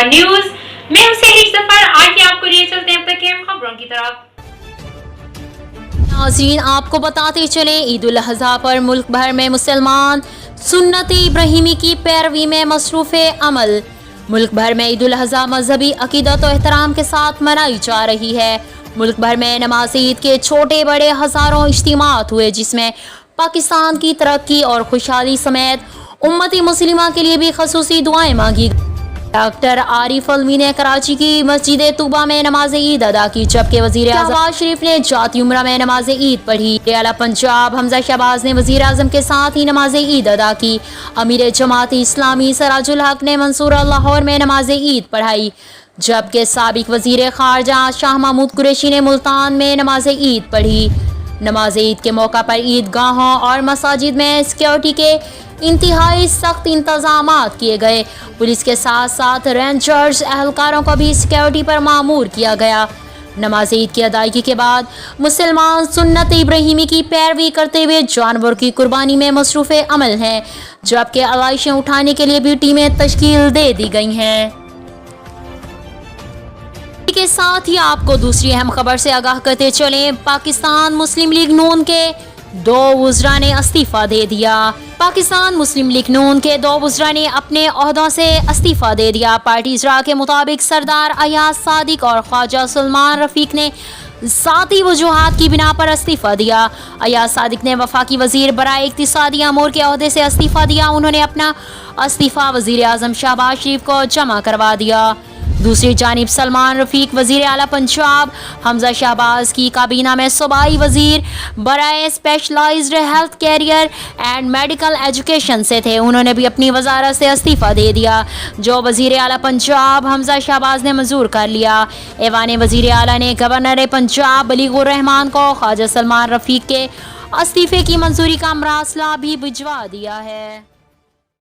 खबर न्यूज। मैं हूं सहीर सफर। आइए आपको लिए चलते हैं अब तक के खबरों की तरफ। नाज़रीन, आपको बताते चलें, ईद उल अज़हा पर मुल्क भर में मुसलमान सुन्नत इब्राहिमी की पैरवी में मसरूफ़ अमल। मुल्क भर में ईद उल अज़हा मजहबी अकीदत और एहतराम के साथ मनाई जा रही है। मुल्क भर में नमाज ईद के छोटे बड़े हज़ारों इज्तिमात हुए, जिसमें पाकिस्तान की तरक्की और खुशहाली समेत उम्मती मुस्लिमा के लिए भी खसूसी दुआएं मांगी। डॉक्टर आरिफ अलवी ने कराची की मस्जिद तूबा में नमाज ईद अदा की, जबकि वजीर आज़म शहबाज शरीफ ने जाती उम्रा में नमाज ईद पढ़ी। आला पंजाब हमजा शहबाज ने वजीर आज़म के साथ ही नमाज ईद अदा की। अमीर जमात इस्लामी सराजुल हक ने मंसूरा लाहौर में नमाज ईद पढ़ाई, जबकि साबिक वजीर खारजा शाह महमूद कुरैशी ने मुल्तान में नमाज ईद पढ़ी। नमाज ईद के मौका पर ईदगाहों और मसाजिद में सिक्योरिटी के इंतहाई सख्त इंतजामात किए गए। पुलिस के साथ साथ रेंजर्स एहलकारों को भी सिक्योरिटी पर मामूर किया गया। नमाज ईद की अदायगी के बाद मुसलमान सुन्नत इब्राहिमी की पैरवी करते हुए जानवर की कुर्बानी में मसरूफ़ अमल हैं, जबकि आलाइशें उठाने के लिए भी टीमें तश्कील दे दी गई हैं। के साथ ही आपको दूसरी अहम खबर से आगाह करते चलें, पाकिस्तान मुस्लिम लीग नून के 2 वज़रा ने इस्तीफ़ा दे दिया। पाकिस्तान मुस्लिम लीग नून के 2 वज़रा ने अपने ओहदों से इस्तीफ़ा दे दिया। पार्टी इजरा के मुताबिक सरदार अयाज सादिक और ख्वाजा सलमान रफ़ीक ने ज़ाती वजूहात की बिना पर इस्तीफ़ा दिया। अयाज सादिक ने वफाकी वज़ीर बराए इक़्तिसादी अमूर के ओहदे से इस्तीफ़ा दिया। उन्होंने अपना इस्तीफ़ा वज़ीर आज़म शहबाज शरीफ को जमा करवा दिया। दूसरी जानिब सलमान रफ़ीक वज़ीर आला पंजाब हमजा शहबाज की काबीना में सूबाई वज़ीर बराए specialised healthcare and medical education से थे। उन्होंने भी अपनी वजारत से इस्तीफ़ा दे दिया, जो वज़ीर आला पंजाब हमजा शहबाज ने मंजूर कर लिया। ऐवान वज़ीर आला ने गवर्नर पंजाब बलीगुर रहमान को ख्वाजा सलमान रफ़ीक के इस्तीफ़े की मंजूरी का मरासला भी भिजवा दिया है।